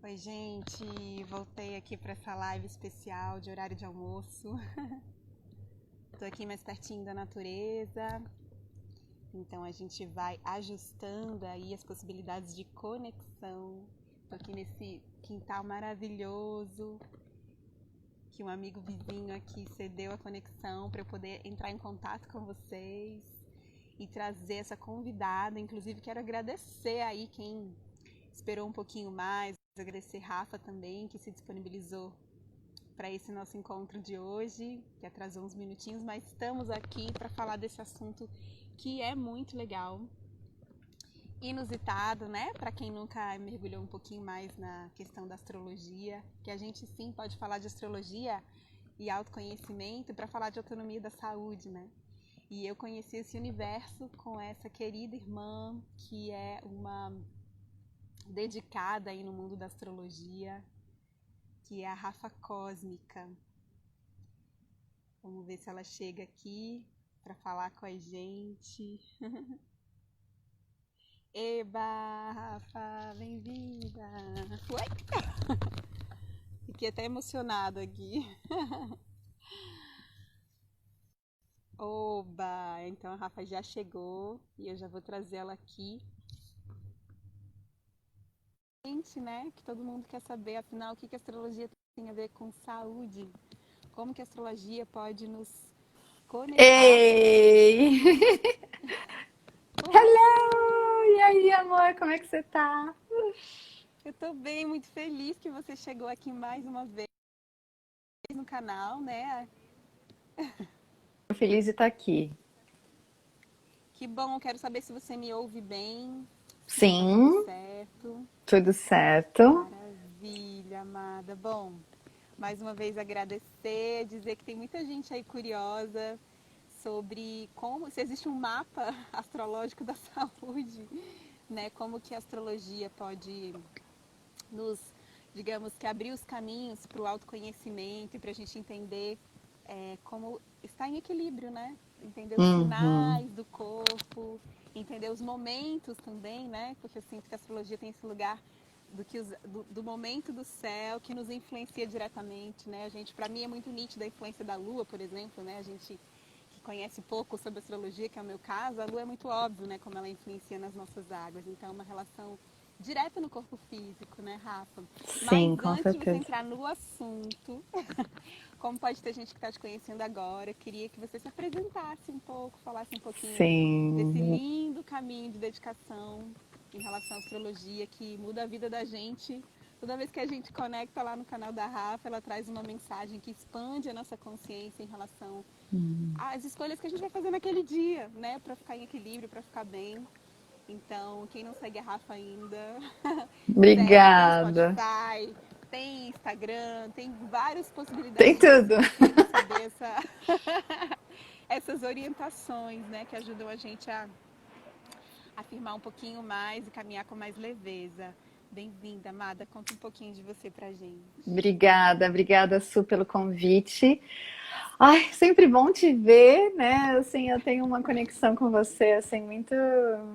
Oi, gente, voltei aqui para essa live especial de horário de almoço. Tô aqui mais pertinho da natureza, então a gente vai ajustando aí as possibilidades de conexão. Tô aqui nesse quintal maravilhoso, que um amigo vizinho aqui cedeu a conexão para eu poder entrar em contato com vocês e trazer essa convidada. Inclusive quero agradecer aí quem esperou um pouquinho mais, agradecer Rafa também, que se disponibilizou para esse nosso encontro de hoje, que atrasou uns minutinhos, mas estamos aqui para falar desse assunto que é muito legal, inusitado, né? Para quem nunca mergulhou um pouquinho mais na questão da astrologia, que a gente sim pode falar de astrologia e autoconhecimento para falar de autonomia da saúde, né? E eu conheci esse universo com essa querida irmã, que é uma dedicada aí no mundo da astrologia, que é a Rafa Cósmica. Vamos ver se ela chega aqui para falar com a gente. Eba, Rafa, bem-vinda! Oi! Fiquei até emocionada aqui. Oba! Então a Rafa já chegou e eu já vou trazer ela aqui. Gente, né? Que todo mundo quer saber, afinal, o que a astrologia tem a ver com saúde? Como que a astrologia pode nos conectar? Ei! Oi! Hello! E aí, amor, como é que você tá? Eu tô bem, muito feliz que você chegou aqui mais uma vez no canal, né? Tô feliz de estar aqui. Que bom, quero saber se você me ouve bem, se tá tudo Sim, certo. tudo certo. Maravilha, amada. Bom, mais uma vez agradecer, dizer que tem muita gente aí curiosa sobre como, se existe um mapa astrológico da saúde, né? Como que a astrologia pode nos, digamos que abrir os caminhos para o autoconhecimento e para a gente entender como está em equilíbrio, né? Entender os Uhum. sinais do corpo, entender os momentos também, né? Porque eu sinto que a astrologia tem esse lugar do momento do céu que nos influencia diretamente, né? A gente, para mim, é muito nítida a influência da Lua, por exemplo, né? A gente que conhece pouco sobre astrologia, que é o meu caso, a Lua é muito óbvio, né? Como ela influencia nas nossas águas. Então, é uma relação direta no corpo físico, né, Rafa? Sim, Mas com antes de você certeza. entrar no assunto, como pode ter gente que está te conhecendo agora, queria que você se apresentasse um pouco, falasse um pouquinho desse Sim, lindo caminho de dedicação em relação à astrologia que muda a vida da gente. Toda vez que a gente conecta lá no canal da Rafa, ela traz uma mensagem que expande a nossa consciência em relação às escolhas que a gente vai fazer naquele dia, né? Para ficar em equilíbrio, para ficar bem. Então, quem não segue a Rafa ainda, segue, tem obrigada. Spotify, tem Instagram, tem várias Tem possibilidades de você tudo. conseguir receber essas orientações, né, que ajudam a gente a afirmar um pouquinho mais e caminhar com mais leveza. Bem-vinda, amada. Conta um pouquinho de você pra gente. Obrigada, obrigada, Su, pelo convite. Ai, sempre bom te ver, né? Assim, eu tenho uma conexão com você, assim, muito,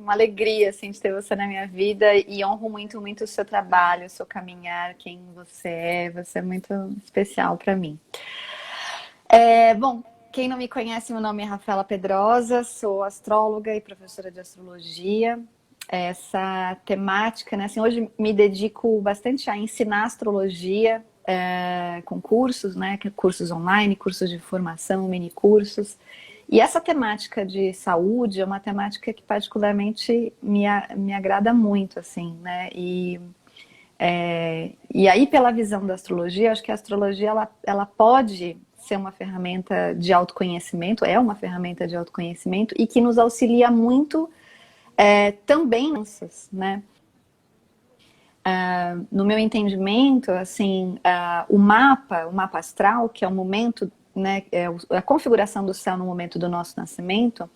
uma alegria, assim, de ter você na minha vida e honro muito, muito o seu trabalho, o seu caminhar, quem você é muito especial para mim. Bom, quem não me conhece, meu nome é Rafaela Pedrosa, sou astróloga e professora de astrologia. Essa temática, né? Assim, hoje me dedico bastante a ensinar astrologia com cursos, né? Cursos online, cursos de formação, mini cursos. E essa temática de saúde é uma temática que particularmente me agrada muito, assim, né? E aí, pela visão da astrologia, acho que a astrologia ela pode ser uma ferramenta de autoconhecimento, é uma ferramenta de autoconhecimento e que nos auxilia muito também, né? No meu entendimento, assim, o mapa astral, que é o momento, né, a configuração do céu no momento do nosso nascimento,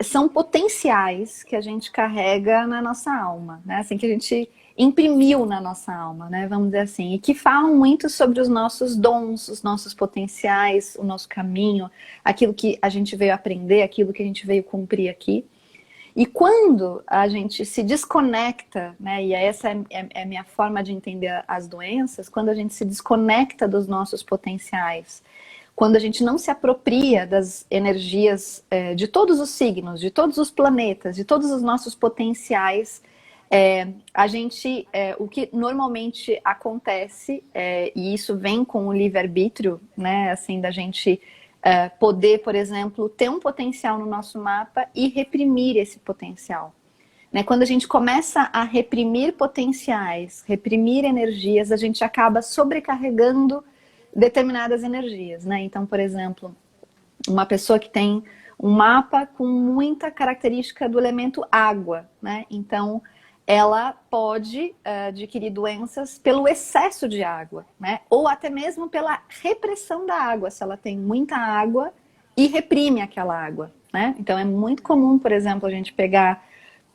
são potenciais que a gente carrega na nossa alma, né? Assim, que a gente imprimiu na nossa alma, né? Vamos dizer assim, e que falam muito sobre os nossos dons, os nossos potenciais, o nosso caminho, aquilo que a gente veio aprender, aquilo que a gente veio cumprir aqui. E quando a gente se desconecta, né, e essa é a minha forma de entender as doenças, quando a gente se desconecta dos nossos potenciais, quando a gente não se apropria das energias de todos os signos, de todos os planetas, de todos os nossos potenciais, a gente, o que normalmente acontece, e isso vem com o livre-arbítrio, né, assim, da gente poder, por exemplo, ter um potencial no nosso mapa e reprimir esse potencial. Né? Quando a gente começa a reprimir potenciais, reprimir energias, a gente acaba sobrecarregando determinadas energias. Né? Então, por exemplo, uma pessoa que tem um mapa com muita característica do elemento água, né? Então, ela pode adquirir doenças pelo excesso de água, né? Ou até mesmo pela repressão da água, se ela tem muita água e reprime aquela água, né? Então, é muito comum, por exemplo, a gente pegar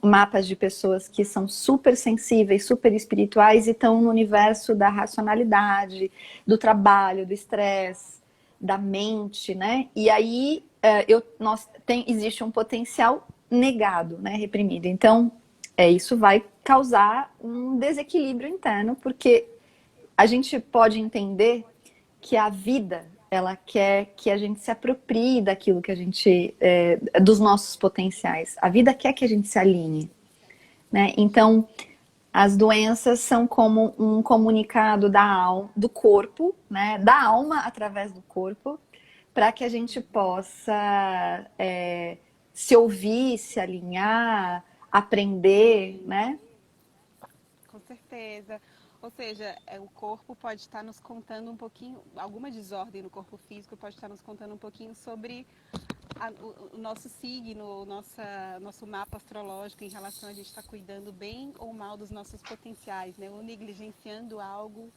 mapas de pessoas que são super sensíveis, super espirituais e estão no universo da racionalidade, do trabalho, do estresse, da mente, né? E aí existe um potencial negado, né? Reprimido. Então, isso vai causar um desequilíbrio interno, porque a gente pode entender que a vida, ela quer que a gente se aproprie daquilo que a gente, dos nossos potenciais. A vida quer que a gente se alinhe, né? Então, as doenças são como um comunicado da alma, do corpo, né? Da alma através do corpo, para que a gente possa se ouvir, se alinhar, aprender, né? Com certeza. Ou seja, o corpo pode estar nos contando um pouquinho, alguma desordem no corpo físico pode estar nos contando um pouquinho sobre o nosso signo, nosso mapa astrológico em relação a gente estar cuidando bem ou mal dos nossos potenciais, né? Ou negligenciando algo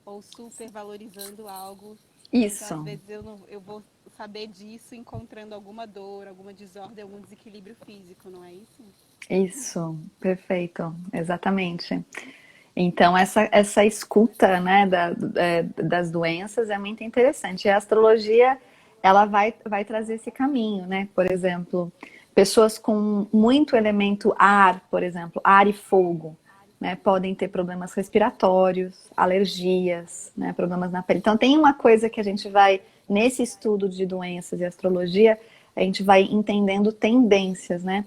ou supervalorizando algo. Então, às Isso, vezes, eu vou saber disso encontrando alguma dor, alguma desordem, algum desequilíbrio físico, não é isso? isso, perfeito, exatamente. Então, essa escuta, né, das doenças é muito interessante. E a astrologia, ela vai trazer esse caminho, né? Por exemplo, pessoas com muito elemento ar, por exemplo, ar e fogo, né, podem ter problemas respiratórios, alergias, né, problemas na pele. Então, tem uma coisa que a gente vai, nesse estudo de doenças e astrologia, a gente vai entendendo tendências, né?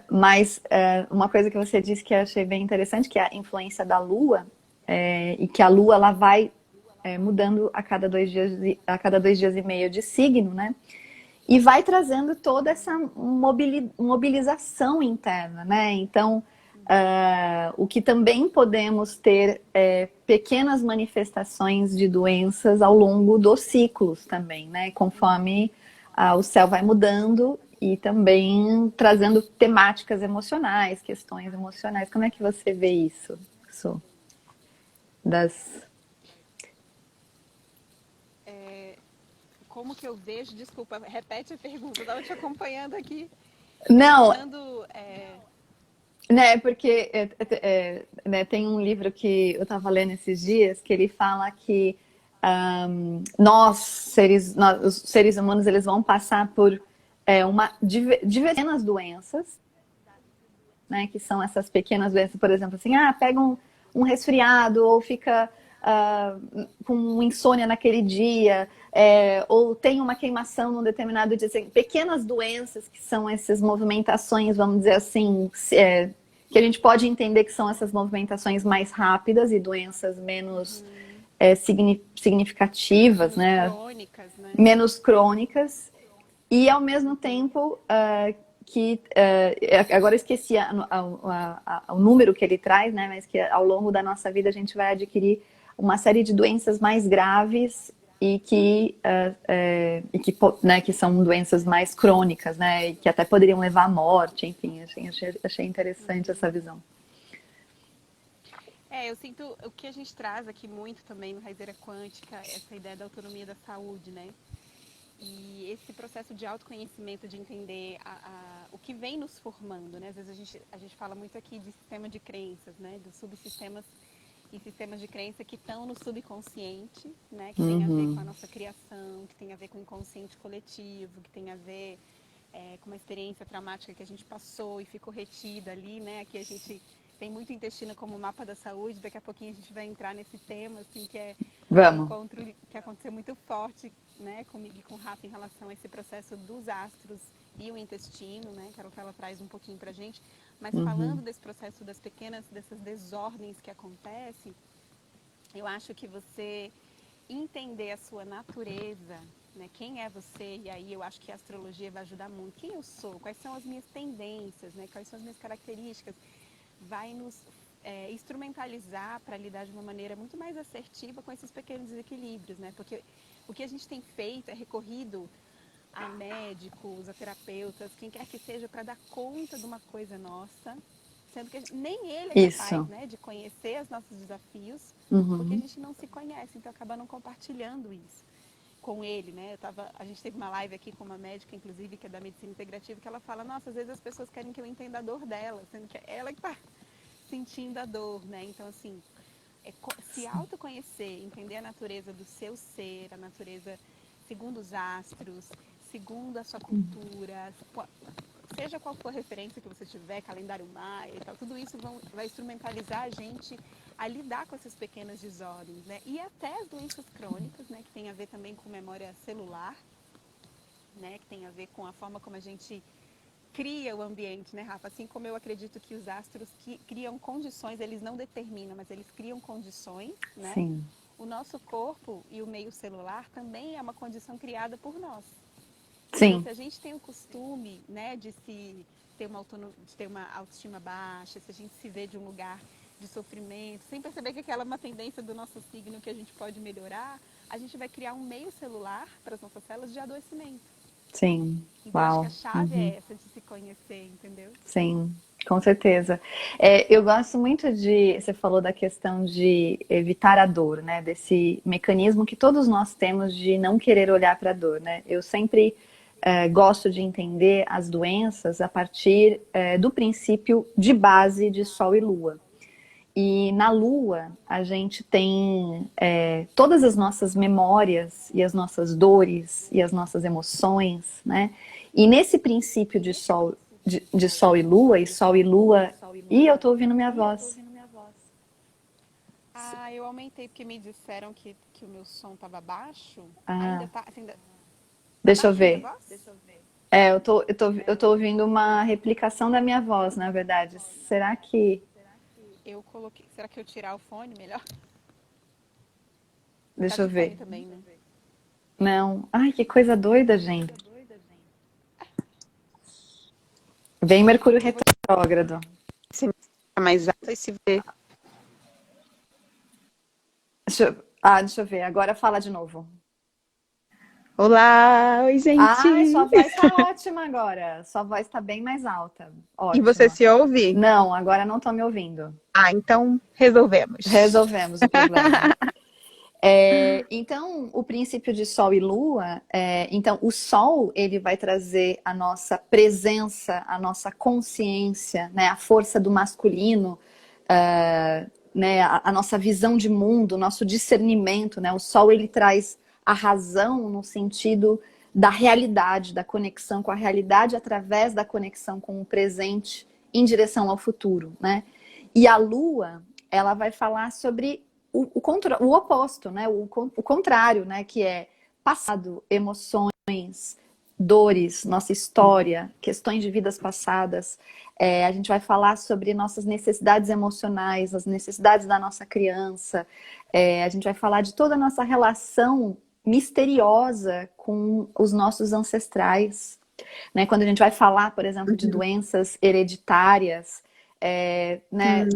Mas uma coisa que você disse que eu achei bem interessante, que é a influência da Lua, e que a Lua ela vai mudando a cada 2 dias e meio de signo, né? E vai trazendo toda essa mobilização interna, né? Então, o que também podemos ter pequenas manifestações de doenças ao longo dos ciclos também, né? Conforme o céu vai mudando e também trazendo temáticas emocionais, questões emocionais. Como é que você vê isso? Isso das... Como que eu vejo? Desculpa, repete a pergunta. Eu estava te acompanhando aqui, Não, pensando. né, porque né, tem um livro que eu estava lendo esses dias que ele fala que os seres humanos, eles vão passar por diversas doenças, né, que são essas pequenas doenças, por exemplo, assim, pega um resfriado ou fica com insônia naquele dia, ou tem uma queimação num determinado dia, assim, pequenas doenças que são essas movimentações, vamos dizer assim, que a gente pode entender que são essas movimentações mais rápidas e doenças menos significativas, Menos né? crônicas, né? Menos crônicas, e ao mesmo tempo que agora eu esqueci o número que ele traz, né? Mas que ao longo da nossa vida a gente vai adquirir uma série de doenças mais graves e que são doenças mais crônicas, né? E que até poderiam levar à morte, enfim, achei interessante essa visão. Eu sinto o que a gente traz aqui muito também no Raizeira Quântica, essa ideia da autonomia da saúde, né? E esse processo de autoconhecimento, de entender o que vem nos formando, né? Às vezes a gente fala muito aqui de sistema de crenças, né? Dos subsistemas e sistemas de crença que estão no subconsciente, né? Que tem a ver com a nossa criação, que tem a ver com o inconsciente coletivo, que tem a ver com uma experiência traumática que a gente passou e ficou retida ali, né? Aqui a gente tem muito intestino como mapa da saúde, daqui a pouquinho a gente vai entrar nesse tema, assim, que é um Vamos. encontro que aconteceu muito forte, né, comigo e com o Rafa em relação a esse processo dos astros e o intestino, né, que ela traz um pouquinho pra gente, mas falando desse processo dessas desordens que acontecem, eu acho que você entender a sua natureza, né, quem é você, e aí eu acho que a astrologia vai ajudar muito. Quem eu sou, quais são as minhas tendências, né, quais são as minhas características, vai nos instrumentalizar para lidar de uma maneira muito mais assertiva com esses pequenos desequilíbrios, né? Porque o que a gente tem feito é recorrido a médicos, a terapeutas, quem quer que seja, para dar conta de uma coisa nossa, sendo que nem ele é capaz, Isso. né, de conhecer os nossos desafios, porque a Uhum. gente não se conhece, então acaba não compartilhando isso com ele, né? A gente teve uma live aqui com uma médica, inclusive, que é da medicina integrativa, que ela fala, nossa, às vezes as pessoas querem que eu entenda a dor dela, sendo que é ela que está sentindo a dor, né? Então, assim, se autoconhecer, entender a natureza do seu ser, a natureza segundo os astros, segundo a sua cultura, seja qual for a referência que você tiver, calendário maia e tal, tudo isso vai instrumentalizar a gente a lidar com essas pequenas desordens, né? E até as doenças crônicas, né? Que tem a ver também com memória celular, né? Que tem a ver com a forma como a gente cria o ambiente, né, Rafa? Assim como eu acredito que os astros criam condições, eles não determinam, mas eles criam condições, né? Sim. O nosso corpo e o meio celular também é uma condição criada por nós. Então, Sim. se a gente tem o costume, né, de ter uma autoestima baixa, se a gente se vê de um lugar de sofrimento, sem perceber que aquela é uma tendência do nosso signo que a gente pode melhorar, a gente vai criar um meio celular para as nossas células de adoecimento. Sim. Então, acho que a Uau. chave é essa de se conhecer, entendeu? Sim, com certeza. Eu gosto muito você falou da questão de evitar a dor, né? Desse mecanismo que todos nós temos de não querer olhar para a dor, né? Eu sempre gosto de entender as doenças a partir do princípio de base de Sol e Lua. E na Lua, a gente tem todas as nossas memórias e as nossas dores e as nossas emoções, né? E nesse princípio de Sol e Sol e Lua... Ih, eu tô ouvindo minha voz. Ah, eu aumentei porque me disseram que o meu som estava baixo. Ah, Ainda tá, assim, tá deixa eu baixo a minha ver. voz? Eu tô ouvindo uma replicação da minha voz, na verdade. Será que... Eu coloquei. Será que eu tirar o fone melhor? Tá Deixa eu de fone ver. também, né? Não. Ai, que coisa doida, gente. Vem Mercúrio Eu vou retrógrado. se mais alto e se ver. Deixa eu ver. Agora fala de novo. Olá, oi Ai, gente. sua voz tá ótima agora. Sua voz tá bem mais alta. E você Ótima. se ouve? Não, agora não tô me ouvindo. Ah, então resolvemos. Resolvemos o problema. Então, o princípio de Sol e Lua, então o Sol ele vai trazer a nossa presença, a nossa consciência, né, a força do masculino, né, a nossa visão de mundo, o nosso discernimento, né? O Sol ele traz a razão no sentido da realidade, da conexão com a realidade através da conexão com o presente em direção ao futuro, né? E a Lua, ela vai falar sobre o oposto, né? O contrário, né? Que é passado, emoções, dores, nossa história, questões de vidas passadas. A gente vai falar sobre nossas necessidades emocionais, as necessidades da nossa criança. A gente vai falar de toda a nossa relação misteriosa com os nossos ancestrais, né? Quando a gente vai falar, por exemplo, de doenças hereditárias, né?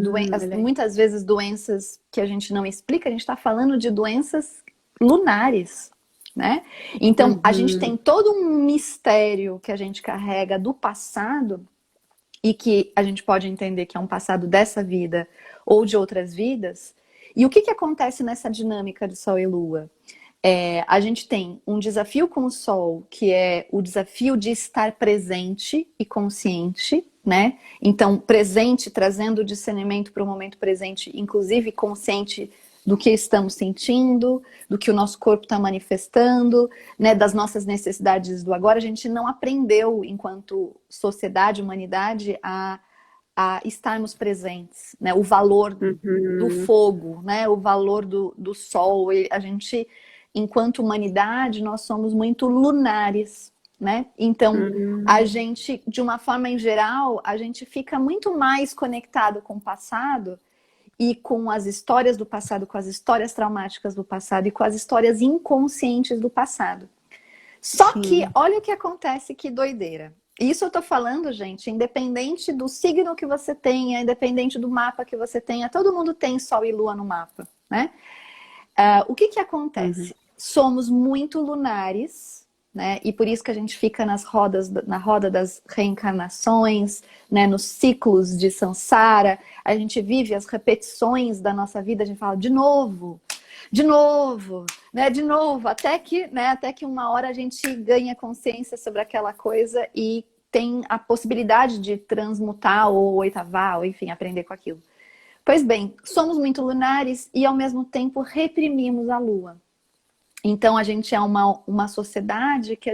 Muitas vezes doenças que a gente não explica, a gente está falando de doenças lunares, né? Então, a gente tem todo um mistério que a gente carrega do passado e que a gente pode entender que é um passado dessa vida ou de outras vidas. E o que acontece nessa dinâmica de Sol e Lua? A gente tem um desafio com o Sol, que é o desafio de estar presente e consciente, né? Então, presente, trazendo o discernimento para o momento presente, inclusive consciente do que estamos sentindo, do que o nosso corpo está manifestando, né, das nossas necessidades do agora. A gente não aprendeu, enquanto sociedade, humanidade, a estarmos presentes, né, o valor do fogo, né, o valor do sol. E a gente, enquanto humanidade, nós somos muito lunares, né? Então, a gente, de uma forma em geral, a gente fica muito mais conectado com o passado e com as histórias do passado, com as histórias traumáticas do passado e com as histórias inconscientes do passado. Só Sim. que, olha o que acontece, que doideira. Isso eu tô falando, gente, independente do signo que você tenha, independente do mapa que você tenha, todo mundo tem Sol e Lua no mapa, né? O que que acontece? Somos muito lunares, né? E por isso que a gente fica na roda das reencarnações, né? Nos ciclos de samsara, a gente vive as repetições da nossa vida, a gente fala de novo, né? De novo, até que uma hora a gente ganha consciência sobre aquela coisa e tem a possibilidade de transmutar ou oitavar, ou enfim, aprender com aquilo. Pois bem, somos muito lunares e ao mesmo tempo reprimimos a Lua. Então a gente é uma sociedade que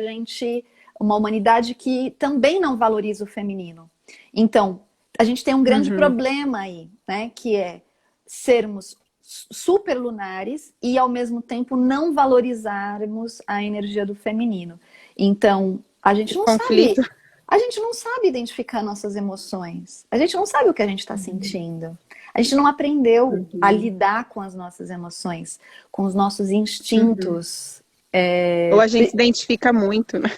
uma humanidade que também não valoriza o feminino. Então, a gente tem um grande problema aí, né? Que é sermos super lunares e ao mesmo tempo não valorizarmos a energia do feminino. Então, a gente não sabe identificar nossas emoções. A gente não sabe o que a gente está sentindo. A gente não aprendeu a lidar com as nossas emoções, com os nossos instintos. Ou a gente se identifica muito, né?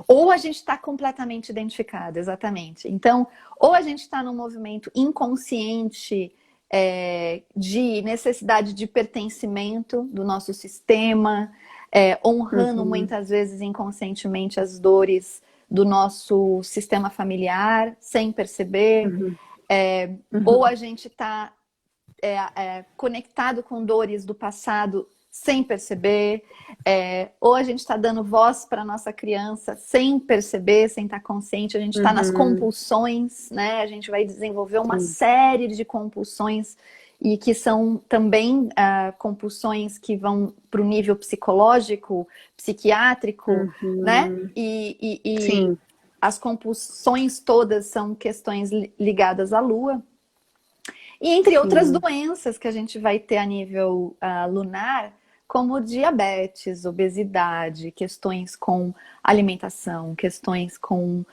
Ou a gente está completamente identificado, exatamente. Então, ou a gente está num movimento inconsciente de necessidade de pertencimento do nosso sistema, honrando muitas vezes inconscientemente as dores do nosso sistema familiar, sem perceber. Ou a gente está conectado com dores do passado sem perceber, ou a gente está dando voz para nossa criança sem perceber, sem estar consciente. A gente está nas compulsões, né? A gente vai desenvolver uma série de compulsões e que são também compulsões que vão para o nível psicológico, psiquiátrico, né? E as compulsões todas são questões ligadas à Lua. E entre outras doenças que a gente vai ter a nível lunar, como diabetes, obesidade, questões com alimentação, questões com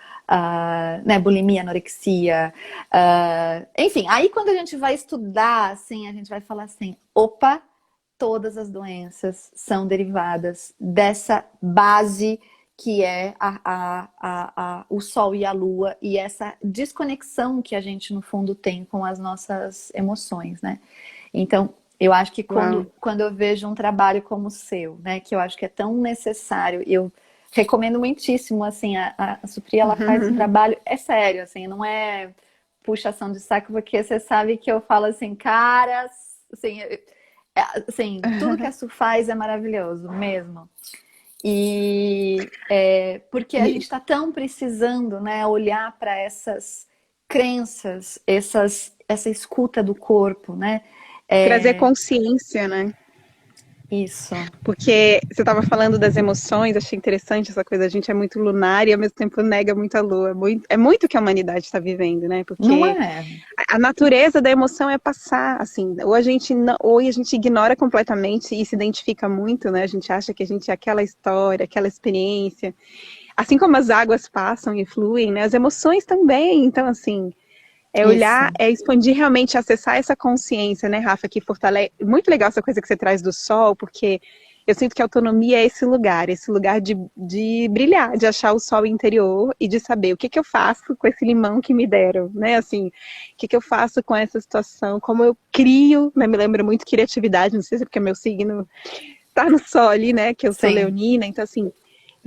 bulimia, anorexia. Enfim, aí quando a gente vai estudar, assim, a gente vai falar assim, opa, todas as doenças são derivadas dessa base que é o Sol e a Lua, e essa desconexão que a gente, no fundo, tem com as nossas emoções, né? Então, eu acho que quando eu vejo um trabalho como o seu, né, que eu acho que é tão necessário, eu recomendo muitíssimo, assim, a Supri, ela faz um trabalho, é sério, assim, não é puxação de saco, porque você sabe que eu falo assim, caras, assim, tudo que a Su faz é maravilhoso, mesmo. E porque a gente está tão precisando, né, olhar para essas crenças, essa escuta do corpo, né? Trazer consciência, né? Isso. Porque você estava falando das emoções, achei interessante essa coisa, a gente é muito lunar e ao mesmo tempo nega muito a lua. É muito o que a humanidade está vivendo, né? Porque não é. A natureza da emoção é passar, assim, ou a gente ignora completamente e se identifica muito, né? A gente acha que a gente é aquela história, aquela experiência. Assim como as águas passam e fluem, né? As emoções também, então assim... olhar, expandir realmente, acessar essa consciência, né, Rafa, que fortalece. Muito legal essa coisa que você traz do sol, porque eu sinto que a autonomia é esse lugar de brilhar, de achar o sol interior e de saber o que eu faço com esse limão que me deram, né, assim, o que eu faço com essa situação, como eu crio, né, me lembra muito criatividade, não sei se é porque meu signo tá no sol ali, né, que eu sou leonina, então assim,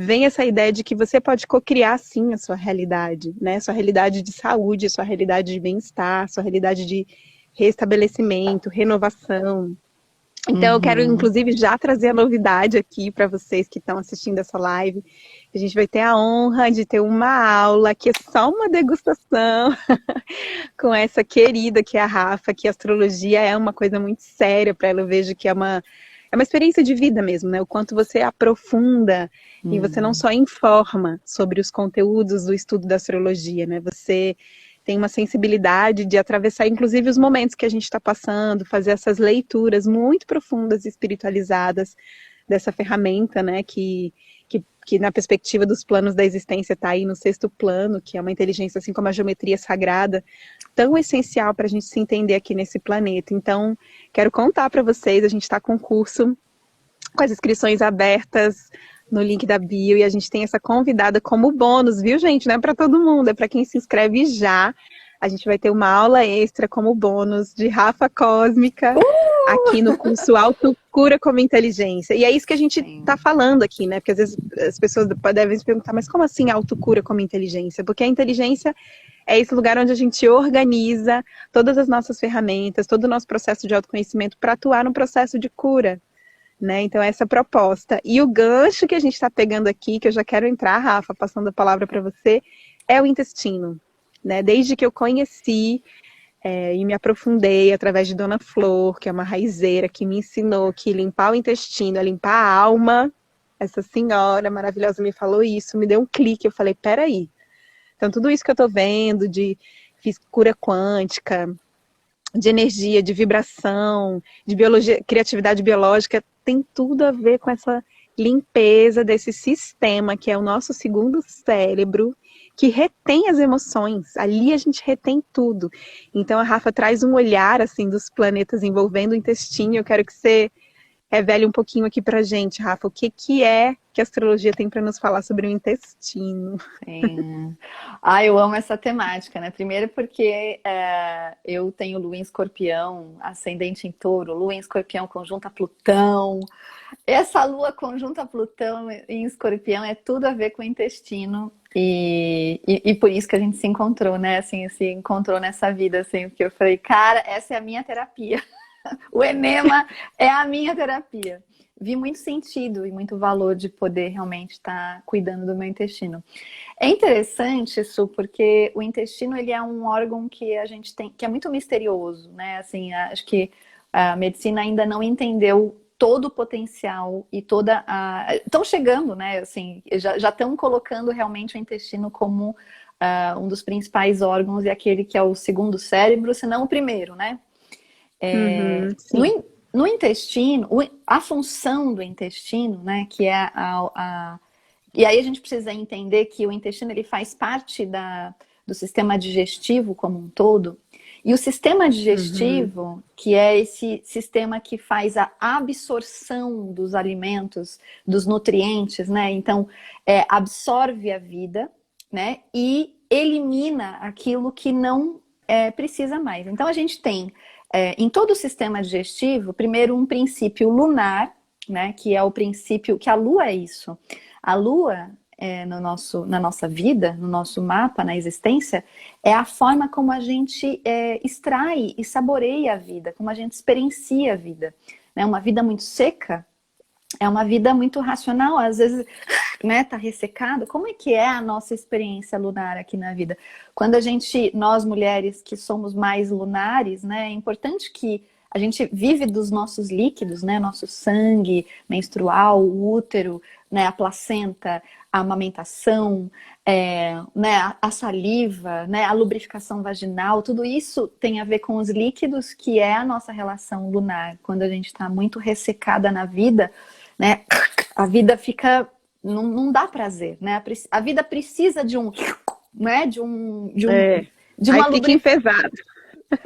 vem essa ideia de que você pode cocriar, sim, a sua realidade, né? Sua realidade de saúde, sua realidade de bem-estar, sua realidade de restabelecimento, renovação. Então, eu quero, Uhum. inclusive, já trazer a novidade aqui para vocês que estão assistindo essa live. A gente vai ter a honra de ter uma aula que é só uma degustação com essa querida que é a Rafa, que a astrologia é uma coisa muito séria para ela. Eu vejo que é uma experiência de vida mesmo, né? O quanto você aprofunda e você não Uhum. só informa sobre os conteúdos do estudo da astrologia, né? Você tem uma sensibilidade de atravessar, inclusive, os momentos que a gente está passando, fazer essas leituras muito profundas e espiritualizadas dessa ferramenta, né? Que na perspectiva dos planos da existência está aí no sexto plano, que é uma inteligência, assim como a geometria sagrada, tão essencial para a gente se entender aqui nesse planeta. Então, quero contar para vocês, a gente está com o curso com as inscrições abertas no link da bio e a gente tem essa convidada como bônus, viu, gente? Não é para todo mundo, é para quem se inscreve já. A gente vai ter uma aula extra como bônus de Rafa Cósmica aqui no curso Autocura como Inteligência. E é isso que a gente está Sim. falando aqui, né? Porque às vezes as pessoas devem se perguntar, mas como assim autocura como inteligência? Porque a inteligência é esse lugar onde a gente organiza todas as nossas ferramentas, todo o nosso processo de autoconhecimento para atuar no processo de cura, né? Então, essa proposta. E o gancho que a gente está pegando aqui, que eu já quero entrar, Rafa, passando a palavra para você, é o intestino. Né? Desde que eu conheci e me aprofundei através de Dona Flor, que é uma raizeira que me ensinou que limpar o intestino é limpar a alma. Essa senhora maravilhosa me falou isso, me deu um clique. Eu falei, peraí. Então, tudo isso que eu estou vendo fiz cura quântica, de energia, de vibração, de biologia, criatividade biológica, tem tudo a ver com essa limpeza desse sistema que é o nosso segundo cérebro, que retém as emoções. Ali a gente retém tudo. Então a Rafa traz um olhar assim dos planetas envolvendo o intestino. Eu quero que você revele um pouquinho aqui pra gente, Rafa, o que que é que a astrologia tem para nos falar sobre o intestino. Sim. Ah, eu amo essa temática, né? Primeiro porque eu tenho Lua em Escorpião, ascendente em Touro, Lua em Escorpião conjunta Plutão. Essa Lua conjunta Plutão em Escorpião é tudo a ver com o intestino e por isso que a gente se encontrou, né? Assim, se encontrou nessa vida, assim, porque eu falei, cara, essa é a minha terapia. O enema é a minha terapia. Vi muito sentido e muito valor de poder realmente estar cuidando do meu intestino. É interessante isso, porque o intestino ele é um órgão que a gente tem, que é muito misterioso, né? Assim, acho que a medicina ainda não entendeu todo o potencial e toda a... Estão chegando, né? Assim, já estão colocando realmente o intestino como um dos principais órgãos e aquele que é o segundo cérebro, se não o primeiro, né? Uhum, No, sim. no intestino, a função do intestino, né, que é e aí a gente precisa entender que o intestino ele faz parte do sistema digestivo como um todo. E o sistema Uhum, digestivo, que é esse sistema que faz a absorção dos alimentos, dos nutrientes, né? Então, absorve a vida, né? E elimina aquilo que não precisa mais. Então, a gente tem em todo o sistema digestivo, primeiro um princípio lunar, né? Que é o princípio que a Lua é isso. A Lua, na nossa vida, no nosso mapa, na existência, é a forma como a gente extrai e saboreia a vida, como a gente experiencia a vida. Né? Uma vida muito seca é uma vida muito racional, às vezes, né, tá ressecado. Como é que é a nossa experiência lunar aqui na vida? Quando nós mulheres que somos mais lunares, né, é importante que a gente vive dos nossos líquidos, né, nosso sangue menstrual, o útero, né, a placenta, a amamentação, né, a saliva, né, a lubrificação vaginal, tudo isso tem a ver com os líquidos, que é a nossa relação lunar. Quando a gente está muito ressecada na vida, né, a vida fica não dá prazer, né? A vida precisa de um, né? é. De Aí uma fica lubrificação. enfesado.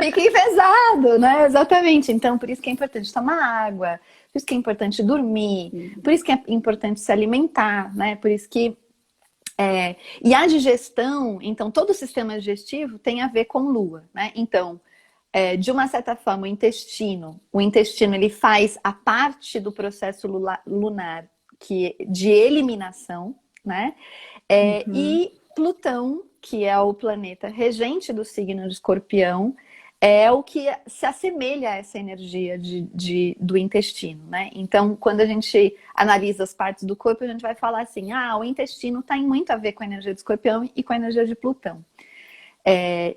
Fica enfesado, né? Exatamente. Então, por isso que é importante tomar água, por isso que é importante dormir, por isso que é importante se alimentar, né? Por isso que e a digestão, então, todo o sistema digestivo tem a ver com lua, né? Então, de uma certa forma, o intestino ele faz a parte do processo lunar de eliminação, né? Uhum. E Plutão, que é o planeta regente do signo de Escorpião, é o que se assemelha a essa energia do intestino, né? Então, quando a gente analisa as partes do corpo, a gente vai falar assim, o intestino tem muito a ver com a energia de Escorpião e com a energia de Plutão.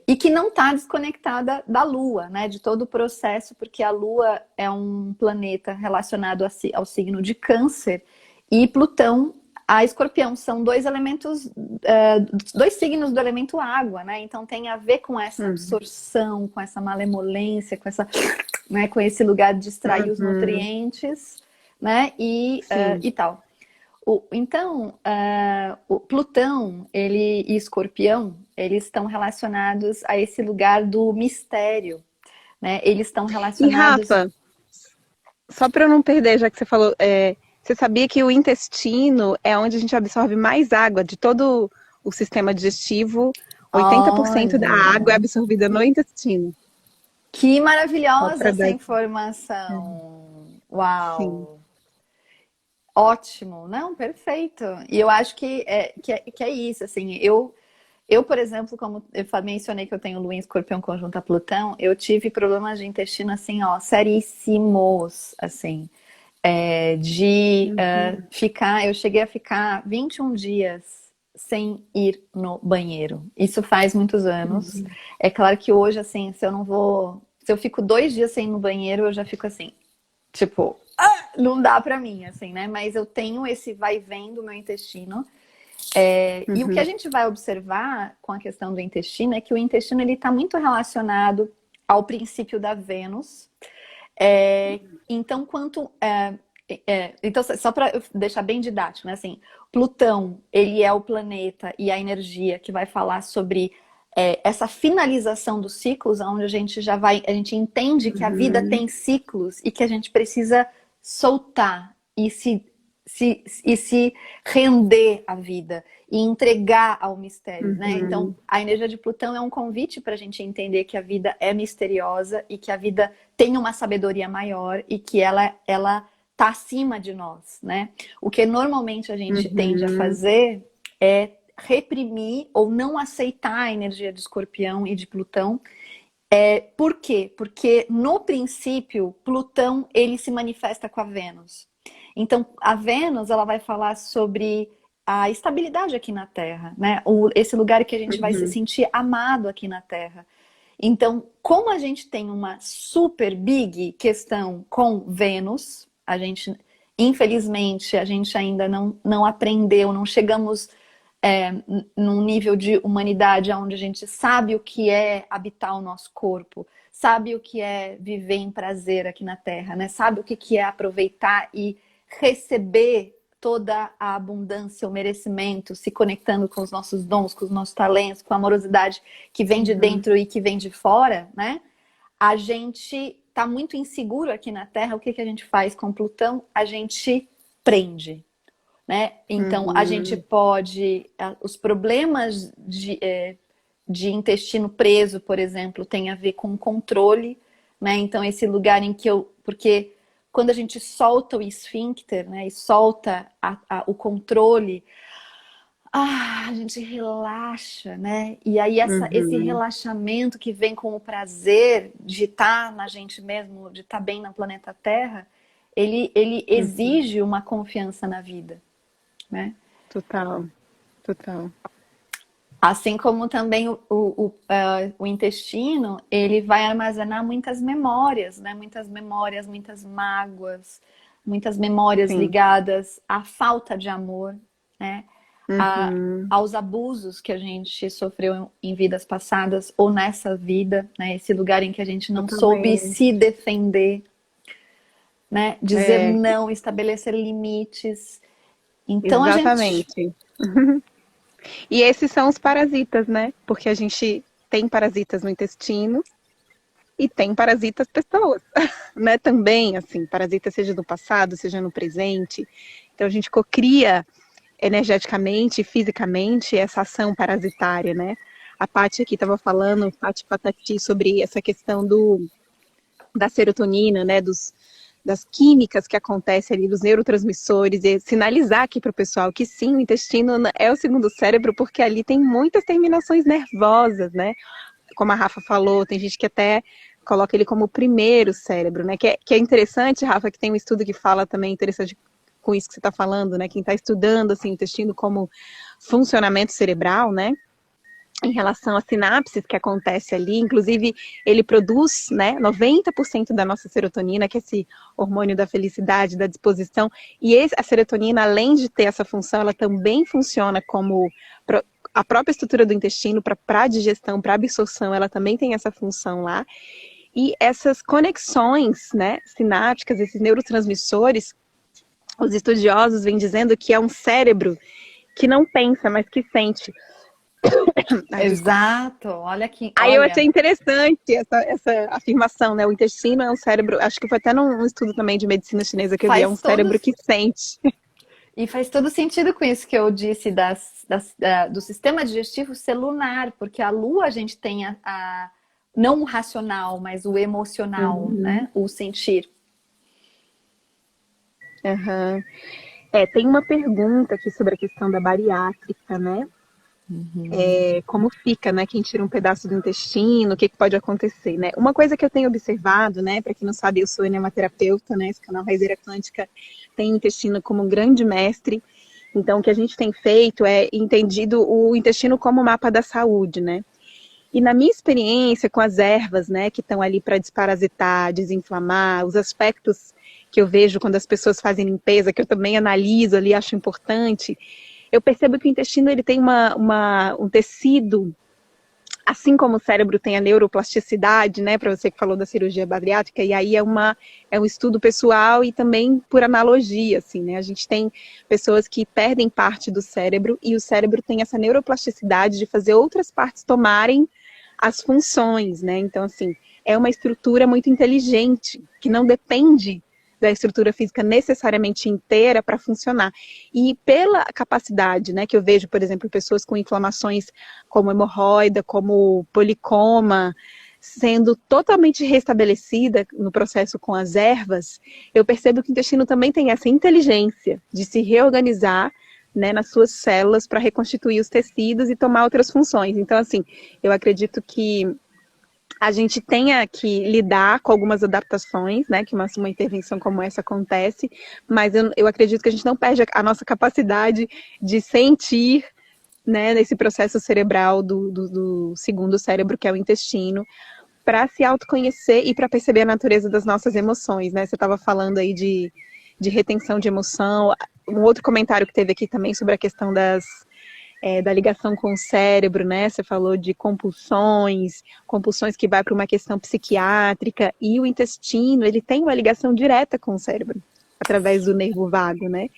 E que não está desconectada da Lua, né? De todo o processo, porque a Lua é um planeta relacionado ao signo de Câncer e Plutão a Escorpião. São dois elementos, dois signos do elemento água, né? Então tem a ver com essa absorção, com essa malemolência, com essa, né? Com esse lugar de extrair os nutrientes, né? E tal. Então, o Plutão e Escorpião, eles estão relacionados a esse lugar do mistério, né? Eles estão relacionados... E Rafa, só para eu não perder, já que você falou, você sabia que o intestino é onde a gente absorve mais água de todo o sistema digestivo? 80% da água é absorvida no intestino. Que maravilhosa essa informação! Uau! Sim. Ótimo, não, perfeito. E eu acho que é isso, assim, eu, por exemplo, como eu mencionei que eu tenho Lua em Escorpião conjunto a Plutão, eu tive problemas de intestino, assim, seríssimos, assim, eu cheguei a ficar 21 dias sem ir no banheiro. Isso faz muitos anos. É claro que hoje, assim, se eu fico 2 dias sem ir no banheiro, eu já fico assim, tipo... não dá pra mim, assim, né? Mas eu tenho esse vai e vem do meu intestino. E o que a gente vai observar com a questão do intestino é que o intestino, ele tá muito relacionado ao princípio da Vênus. Então, então, só para deixar bem didático, né? Assim, Plutão, ele é o planeta e a energia que vai falar sobre essa finalização dos ciclos, onde a gente entende que a vida tem ciclos e que a gente precisa soltar e se render à vida e entregar ao mistério, né? Então, a energia de Plutão é um convite para a gente entender que a vida é misteriosa e que a vida tem uma sabedoria maior e que ela tá acima de nós, né? O que normalmente a gente tende a fazer é reprimir ou não aceitar a energia de Escorpião e de Plutão. Por quê? Porque no princípio, Plutão, ele se manifesta com a Vênus. Então, a Vênus, ela vai falar sobre a estabilidade aqui na Terra, né? Esse lugar que a gente vai se sentir amado aqui na Terra. Então, como a gente tem uma super big questão com Vênus, infelizmente, a gente ainda não aprendeu, não chegamos num nível de humanidade onde a gente sabe o que é habitar o nosso corpo, sabe o que é viver em prazer aqui na Terra, né? Sabe o que é aproveitar e receber toda a abundância, o merecimento, se conectando com os nossos dons, com os nossos talentos, com a amorosidade que vem de dentro e que vem de fora, né? A gente tá muito inseguro aqui na Terra. O que a gente faz com Plutão? A gente prende, né? Então, a gente pode... Os problemas de intestino preso, por exemplo, tem a ver com controle, né? Então, esse lugar em que porque quando a gente solta o esfíncter, né? E solta o controle, a gente relaxa, né? E aí esse relaxamento que vem com o prazer de estar na gente mesmo, de estar bem no planeta Terra, ele exige uma confiança na vida, né? Total. Assim como também o intestino, ele vai armazenar muitas memórias, né? Muitas memórias, muitas mágoas, muitas memórias ligadas à falta de amor, né? Aos abusos que a gente sofreu em vidas passadas ou nessa vida, né? Esse lugar em que a gente não soube se defender, né? Dizer não, estabelecer limites. Então, exatamente. E esses são os parasitas, né? Porque a gente tem parasitas no intestino e tem parasitas pessoas, né? Também, assim, parasita seja no passado, seja no presente. Então, a gente cocria energeticamente, fisicamente, essa ação parasitária, né? A Paty aqui estava falando, Paty Patati, sobre essa questão da serotonina, né? Das químicas que acontecem ali, dos neurotransmissores, e sinalizar aqui para o pessoal que sim, o intestino é o segundo cérebro, porque ali tem muitas terminações nervosas, né? como a Rafa falou, tem gente que até coloca ele como o primeiro cérebro, né? Que é interessante, Rafa, que tem um estudo que fala também interessante com isso que você está falando, né? Quem está estudando assim, o intestino como funcionamento cerebral, né? Em relação às sinapses que acontece ali, inclusive ele produz, né, 90% da nossa serotonina, que é esse hormônio da felicidade, da disposição, e a serotonina, além de ter essa função, ela também funciona como a própria estrutura do intestino, para a digestão, para a absorção, ela também tem essa função lá, e essas conexões, né, sinápticas, esses neurotransmissores, os estudiosos vêm dizendo que é um cérebro que não pensa, mas que sente. Exato, olha aqui, Aí eu achei interessante essa afirmação, né? O intestino é um cérebro, acho que foi até num estudo também de medicina chinesa que eu vi, é um cérebro que sente. E faz todo sentido com isso que eu disse do sistema digestivo ser lunar, porque a lua a gente tem não o racional, mas o emocional, né? O sentir. Uhum. Tem uma pergunta aqui sobre a questão da bariátrica, né? Como fica, né? Quem tira um pedaço do intestino, o que pode acontecer, né? Uma coisa que eu tenho observado, né? Para quem não sabe, eu sou enematerapeuta, né? Esse canal Raizeira Quântica tem o intestino como um grande mestre. Então, o que a gente tem feito é entendido o intestino como mapa da saúde, né? E na minha experiência com as ervas, né? Que estão ali para desparasitar, desinflamar, os aspectos que eu vejo quando as pessoas fazem limpeza, que eu também analiso ali, acho importante. Eu percebo que o intestino ele tem um tecido, assim como o cérebro tem a neuroplasticidade, né, para você que falou da cirurgia bariátrica, e aí é um estudo pessoal e também por analogia, assim, né, a gente tem pessoas que perdem parte do cérebro e o cérebro tem essa neuroplasticidade de fazer outras partes tomarem as funções, né, então, assim, é uma estrutura muito inteligente, que não depende da estrutura física necessariamente inteira para funcionar. E pela capacidade, né, que eu vejo, por exemplo, pessoas com inflamações como hemorroida, como policoma, sendo totalmente restabelecida no processo com as ervas, eu percebo que o intestino também tem essa inteligência de se reorganizar, né, nas suas células para reconstituir os tecidos e tomar outras funções. Então, assim, eu acredito que a gente tenha que lidar com algumas adaptações, né, que uma intervenção como essa acontece, mas eu acredito que a gente não perde a nossa capacidade de sentir, né, nesse processo cerebral do segundo cérebro, que é o intestino, para se autoconhecer e para perceber a natureza das nossas emoções, né? Você estava falando aí de retenção de emoção. Um outro comentário que teve aqui também sobre a questão da ligação com o cérebro, né? Você falou de compulsões que vai para uma questão psiquiátrica, e o intestino, ele tem uma ligação direta com o cérebro, através do nervo vago, né?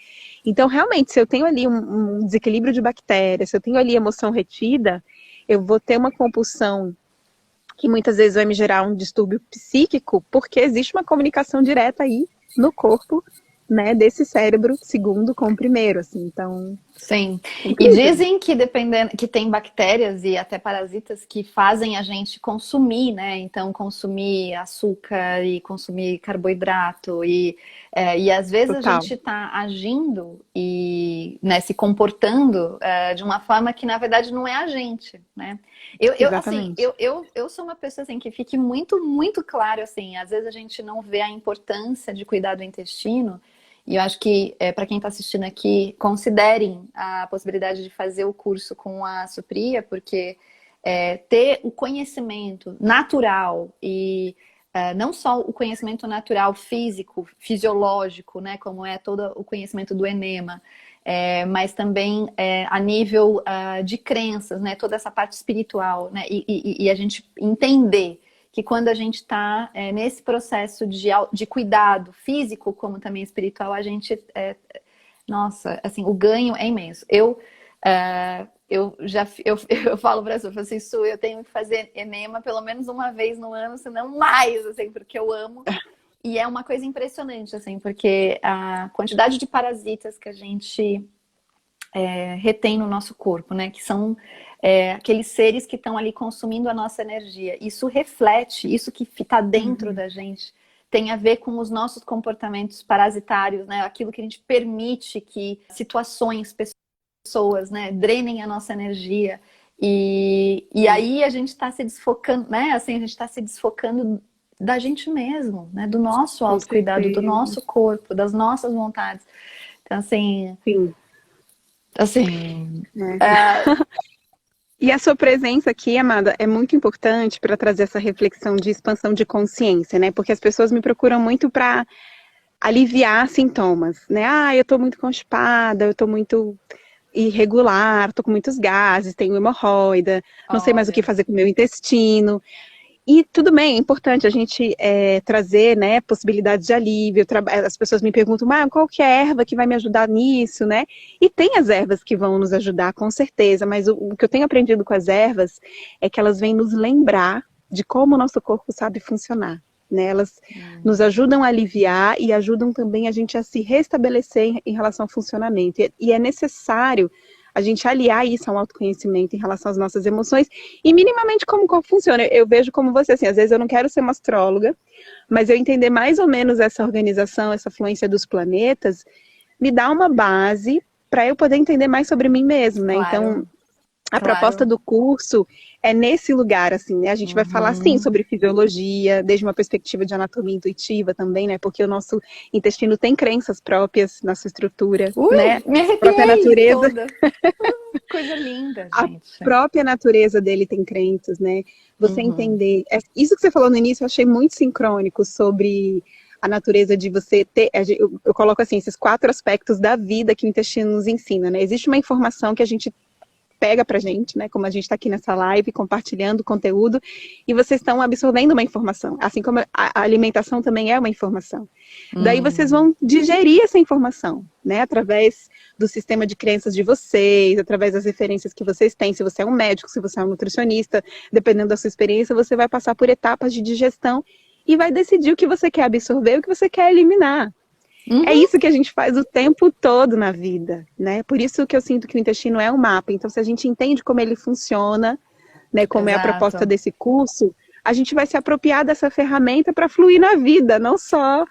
Então, realmente, se eu tenho ali um desequilíbrio de bactérias, se eu tenho ali emoção retida, eu vou ter uma compulsão que muitas vezes vai me gerar um distúrbio psíquico, porque existe uma comunicação direta aí no corpo, né, desse cérebro segundo com o primeiro, assim, então... Sim, incrível. E dizem que dependendo, que tem bactérias e até parasitas que fazem a gente consumir, né, então consumir açúcar e consumir carboidrato e às vezes Total. a gente está agindo e, né, se comportando de uma forma que na verdade não é a gente, né. Exatamente. Assim, eu sou uma pessoa assim, que fique muito, muito claro, assim, às vezes a gente não vê a importância de cuidar do intestino. E eu acho que, para quem está assistindo aqui, considerem a possibilidade de fazer o curso com a Supria, porque ter o conhecimento natural e não só o conhecimento natural físico, fisiológico, né, como é todo o conhecimento do enema, mas também a nível de crenças, né, toda essa parte espiritual, né, e a gente entender que quando a gente está nesse processo de cuidado físico, como também espiritual, a gente, nossa, assim, o ganho é imenso. Eu falo para a assim, Su, eu tenho que fazer enema pelo menos uma vez no ano, se não mais, assim, porque eu amo. E é uma coisa impressionante, assim, porque a quantidade de parasitas que a gente retém no nosso corpo, né, que são aqueles seres que estão ali consumindo a nossa energia. Isso reflete, isso que está dentro da gente, tem a ver com os nossos comportamentos parasitários, né? Aquilo que a gente permite que situações, pessoas, né, drenem a nossa energia. E aí a gente está se desfocando, né? Assim, a gente está se desfocando da gente mesmo, né? Do nosso Com autocuidado, do certeza. nosso corpo, das nossas vontades. Então, Sim. assim, Né? é, E a sua presença aqui, amada, é muito importante para trazer essa reflexão de expansão de consciência, né? Porque as pessoas me procuram muito para aliviar sintomas, né? Ah, eu tô muito constipada, eu tô muito irregular, tô com muitos gases, tenho hemorroida, não sei mais o que olha, fazer com o meu intestino. E tudo bem, é importante a gente trazer, né, possibilidades de alívio. As pessoas me perguntam, qual que é a erva que vai me ajudar nisso, né? E tem as ervas que vão nos ajudar, com certeza, mas o que eu tenho aprendido com as ervas é que elas vêm nos lembrar de como o nosso corpo sabe funcionar. Né? Elas nos ajudam a aliviar e ajudam também a gente a se restabelecer em relação ao funcionamento. E é necessário a gente aliar isso a um autoconhecimento em relação às nossas emoções e minimamente como o corpo funciona. Eu vejo como você, assim, às vezes eu não quero ser uma astróloga, mas eu entender mais ou menos essa organização, essa fluência dos planetas, me dá uma base para eu poder entender mais sobre mim mesmo, né? Então, claro, a proposta claro. do curso é nesse lugar, assim, né? A gente vai falar, sim, Uhum. sobre fisiologia, desde uma perspectiva de anatomia intuitiva também, né? Porque o nosso intestino tem crenças próprias na sua estrutura, né? Ui, me A própria arrepiei natureza, toda. Coisa linda, a gente. própria natureza dele tem crenças, né? Você Uhum. entender. Isso que você falou no início, eu achei muito sincrônico sobre a natureza de você ter. Eu coloco assim, esses 4 aspectos da vida que o intestino nos ensina, né? Existe uma informação que a gente pega pra gente, né? Como a gente está aqui nessa live, compartilhando conteúdo, e vocês estão absorvendo uma informação. Assim como a alimentação também é uma informação. Daí vocês Hum. vão digerir essa informação, né? Através do sistema de crenças de vocês, através das referências que vocês têm. Se você é um médico, se você é um nutricionista, dependendo da sua experiência, você vai passar por etapas de digestão e vai decidir o que você quer absorver e o que você quer eliminar. É Uhum. isso que a gente faz o tempo todo na vida, né? Por isso que eu sinto que o intestino é um mapa. Então, se a gente entende como ele funciona, né, como é a proposta Exato. desse curso, a gente vai se apropriar dessa ferramenta para fluir na vida, não só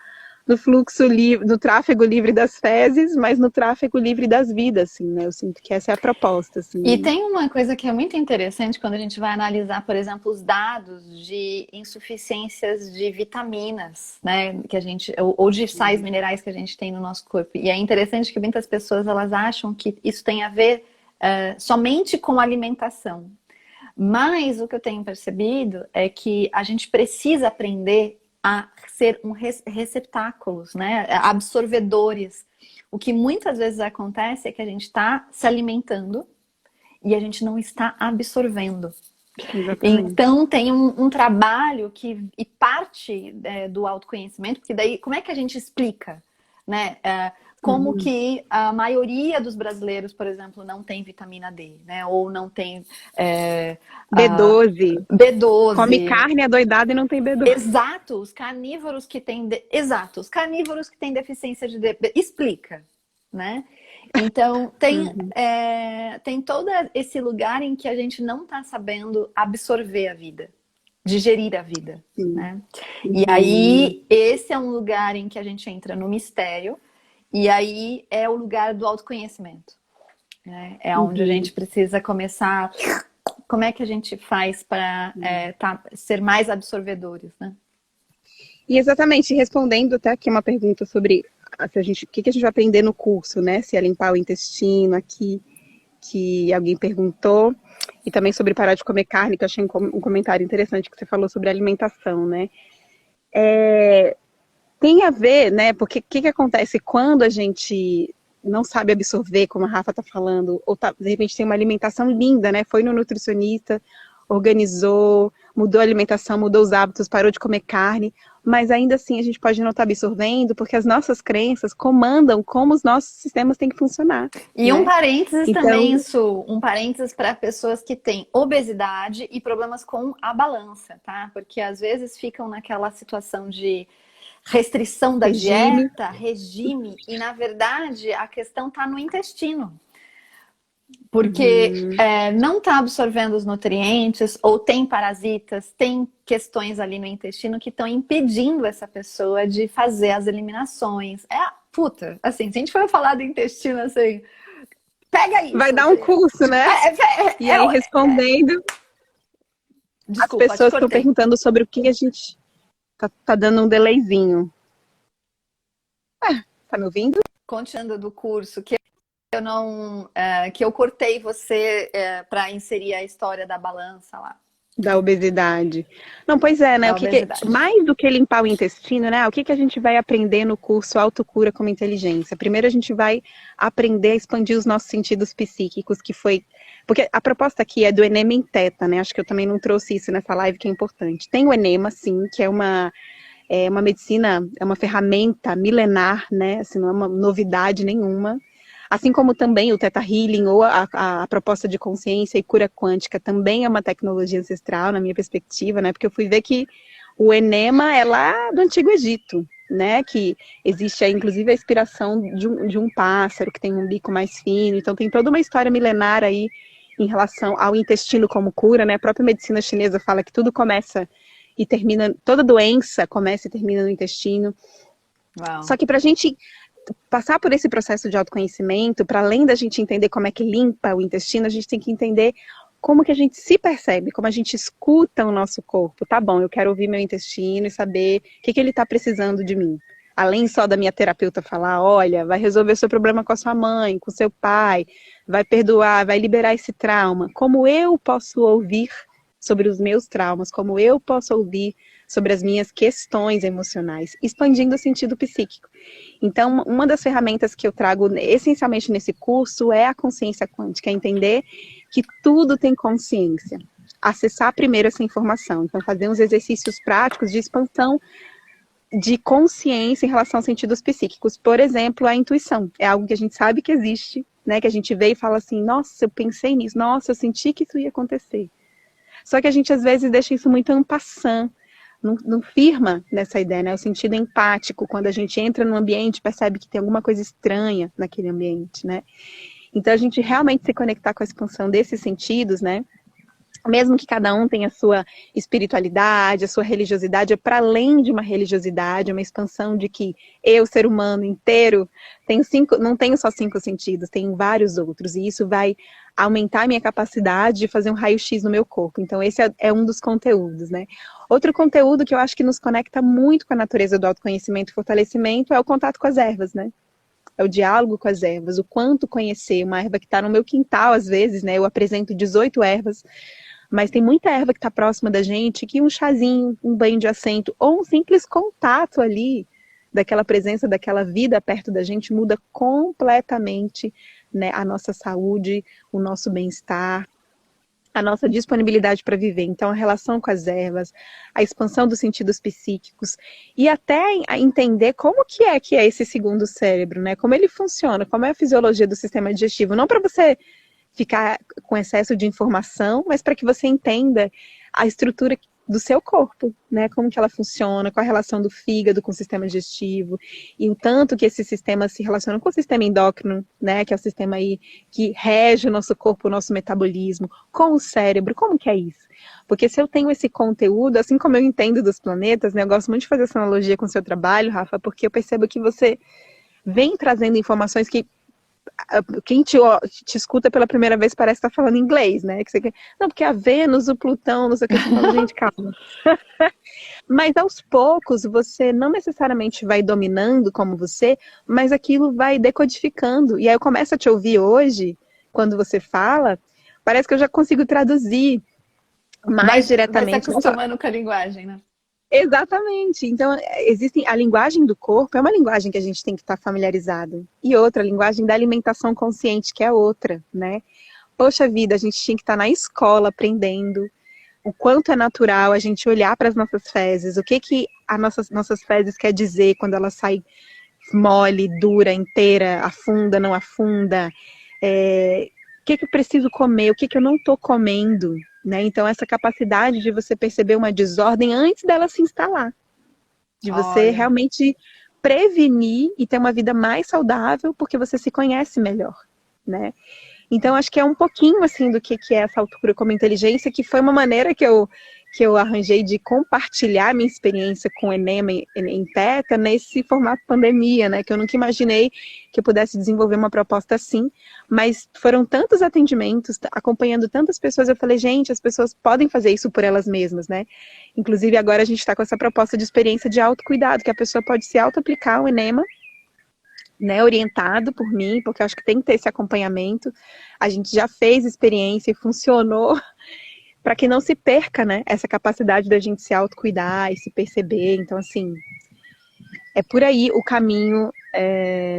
no fluxo livre, no tráfego livre das fezes, mas no tráfego livre das vidas, assim, né? Eu sinto que essa é a proposta, E assim. tem uma coisa que é muito interessante quando a gente vai analisar, por exemplo, os dados de insuficiências de vitaminas, né, que a gente ou de sais minerais que a gente tem no nosso corpo. E é interessante que muitas pessoas elas acham que isso tem a ver somente com alimentação. Mas o que eu tenho percebido é que a gente precisa aprender a ser receptáculos, né, absorvedores. O que muitas vezes acontece é que a gente está se alimentando e a gente não está absorvendo. Exatamente. Então tem um trabalho e parte do autoconhecimento, porque daí como é que a gente explica, né? Como Uhum. que a maioria dos brasileiros, por exemplo, não tem vitamina D, né? Ou não tem B12. Come B12. carne adoidada e não tem B12. Exato, os carnívoros que têm deficiência de D, explica, né? Então Uhum. tem todo esse lugar em que a gente não está sabendo absorver a vida, digerir a vida, Sim. né? E Uhum. aí esse é um lugar em que a gente entra no mistério e aí é o lugar do autoconhecimento, né? É onde a Uhum. gente precisa começar. Como é que a gente faz para ser mais absorvedores, né? E exatamente, respondendo até aqui uma pergunta sobre se o que a gente vai aprender no curso, né? Se é limpar o intestino aqui, que alguém perguntou, e também sobre parar de comer carne, que eu achei um comentário interessante que você falou sobre alimentação, né? Tem a ver, né? Porque o que acontece quando a gente não sabe absorver, como a Rafa está falando, ou de repente tem uma alimentação linda, né? Foi no nutricionista, organizou, mudou a alimentação, mudou os hábitos, parou de comer carne, mas ainda assim a gente pode não estar absorvendo, porque as nossas crenças comandam como os nossos sistemas têm que funcionar, E um né? parênteses Então, também, Su, um parênteses para pessoas que têm obesidade e problemas com a balança, tá? Porque às vezes ficam naquela situação de restrição da regime. dieta, regime, e na verdade a questão está no intestino. Porque Uhum, não está absorvendo os nutrientes, ou tem parasitas, tem questões ali no intestino que estão impedindo essa pessoa de fazer as eliminações. Puta, assim, se a gente for falar do intestino, assim, Pega isso. Vai dar um curso, né? E aí, respondendo, Desculpa, as pessoas estão perguntando sobre o que a gente... Tá dando um delayzinho. Tá me ouvindo? Continuando do curso, que eu não... que eu cortei você para inserir a história da balança lá. Da obesidade. Não, pois é, né? Mais do que limpar o intestino, né? O que a gente vai aprender no curso Autocura como Inteligência? Primeiro a gente vai aprender a expandir os nossos sentidos psíquicos, que foi... Porque a proposta aqui é do enema em teta, né? Acho que eu também não trouxe isso nessa live, que é importante. Tem o enema, sim, que é uma medicina, é uma ferramenta milenar, né? Assim, não é uma novidade nenhuma. Assim como também o Theta Healing ou a proposta de consciência e cura quântica também é uma tecnologia ancestral, na minha perspectiva, né? Porque eu fui ver que o enema é lá do Antigo Egito, né? Que existe aí, inclusive, a inspiração de um pássaro que tem um bico mais fino. Então tem toda uma história milenar aí em relação ao intestino como cura, né? A própria medicina chinesa fala que tudo começa e termina, toda doença começa e termina no intestino. Uau. Só que pra gente passar por esse processo de autoconhecimento, para além da gente entender como é que limpa o intestino, a gente tem que entender como que a gente se percebe, como a gente escuta o nosso corpo. Tá bom, eu quero ouvir meu intestino e saber o que ele está precisando de mim. Além só da minha terapeuta falar, olha, vai resolver o seu problema com a sua mãe, com o seu pai, vai perdoar, vai liberar esse trauma. Como eu posso ouvir sobre os meus traumas, como eu posso ouvir sobre as minhas questões emocionais, expandindo o sentido psíquico. Então, uma das ferramentas que eu trago essencialmente nesse curso é a consciência quântica, é entender que tudo tem consciência. Acessar primeiro essa informação. Então, fazer uns exercícios práticos de expansão de consciência em relação aos sentidos psíquicos. Por exemplo, a intuição. É algo que a gente sabe que existe, né? Que a gente vê e fala assim, nossa, eu pensei nisso, nossa, eu senti que isso ia acontecer. Só que a gente, às vezes, deixa isso muito en passant, não firma nessa ideia, né? O sentido empático, quando a gente entra num ambiente, percebe que tem alguma coisa estranha naquele ambiente, né? Então, a gente realmente se conectar com a expansão desses sentidos, né? Mesmo que cada um tenha a sua espiritualidade, a sua religiosidade, é para além de uma religiosidade, uma expansão de que eu, ser humano inteiro, não tenho só 5 sentidos, tenho vários outros, e isso vai aumentar a minha capacidade de fazer um raio-x no meu corpo. Então esse é um dos conteúdos, né? Outro conteúdo que eu acho que nos conecta muito com a natureza do autoconhecimento e fortalecimento é o contato com as ervas, né? É o diálogo com as ervas, o quanto conhecer uma erva que está no meu quintal, às vezes, né? Eu apresento 18 ervas, mas tem muita erva que está próxima da gente, que um chazinho, um banho de assento, ou um simples contato ali, daquela presença, daquela vida perto da gente, muda completamente, né, a nossa saúde, o nosso bem-estar, a nossa disponibilidade para viver. Então, a relação com as ervas, a expansão dos sentidos psíquicos, e até entender como que é esse segundo cérebro, né? Como ele funciona, como é a fisiologia do sistema digestivo. Não para você ficar com excesso de informação, mas para que você entenda a estrutura do seu corpo, né? Como que ela funciona, qual a relação do fígado com o sistema digestivo, e o tanto que esse sistema se relaciona com o sistema endócrino, né? Que é o sistema aí que rege o nosso corpo, o nosso metabolismo, com o cérebro, como que é isso? Porque se eu tenho esse conteúdo, assim como eu entendo dos planetas, né? Eu gosto muito de fazer essa analogia com o seu trabalho, Rafa, porque eu percebo que você vem trazendo informações que quem te escuta pela primeira vez parece estar falando inglês, né? Não, porque a Vênus, o Plutão, não sei o que, você fala, gente, calma. Mas aos poucos, você não necessariamente vai dominando como você, mas aquilo vai decodificando. E aí eu começo a te ouvir hoje, quando você fala, parece que eu já consigo traduzir mais diretamente. Vai se acostumando com a linguagem, né? Exatamente. Então, a linguagem do corpo é uma linguagem que a gente tem que estar familiarizado. E outra, a linguagem da alimentação consciente, que é outra, né? Poxa vida, a gente tinha que estar na escola aprendendo o quanto é natural a gente olhar para as nossas fezes, o que as nossas fezes quer dizer quando ela sai mole, dura, inteira, afunda, não afunda, o que eu preciso comer, o que eu não estou comendo, né? Então, essa capacidade de você perceber uma desordem antes dela se instalar. De você realmente prevenir e ter uma vida mais saudável porque você se conhece melhor, né? Então, acho que é um pouquinho, assim, do que é essa autocura como inteligência, que foi uma maneira que que eu arranjei de compartilhar minha experiência com o Enema em Teta nesse formato pandemia, né? Que eu nunca imaginei que eu pudesse desenvolver uma proposta assim, mas foram tantos atendimentos, acompanhando tantas pessoas, eu falei, gente, as pessoas podem fazer isso por elas mesmas, né? Inclusive agora a gente está com essa proposta de experiência de autocuidado, que a pessoa pode se auto-aplicar o Enema, né, orientado por mim, porque eu acho que tem que ter esse acompanhamento. A gente já fez experiência e funcionou, para que não se perca, né, essa capacidade da gente se autocuidar e se perceber. Então, assim, é por aí o caminho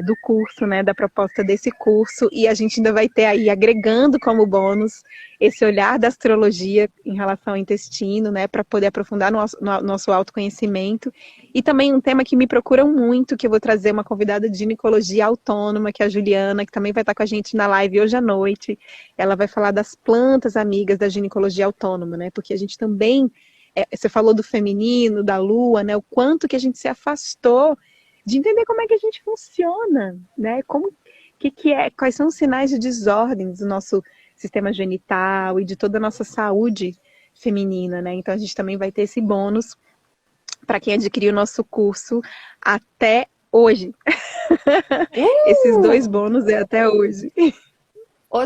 do curso, né, da proposta desse curso, e a gente ainda vai ter aí, agregando como bônus, esse olhar da astrologia em relação ao intestino, né, para poder aprofundar no nosso autoconhecimento, e também um tema que me procuram muito, que eu vou trazer uma convidada de ginecologia autônoma, que é a Juliana, que também vai estar com a gente na live hoje à noite. Ela vai falar das plantas amigas da ginecologia autônoma, né, porque a gente também, você falou do feminino, da lua, né, o quanto que a gente se afastou de entender como é que a gente funciona, né? Quais são os sinais de desordem do nosso sistema genital e de toda a nossa saúde feminina, né? Então a gente também vai ter esse bônus para quem adquirir o nosso curso até hoje. Esses 2 bônus é até hoje.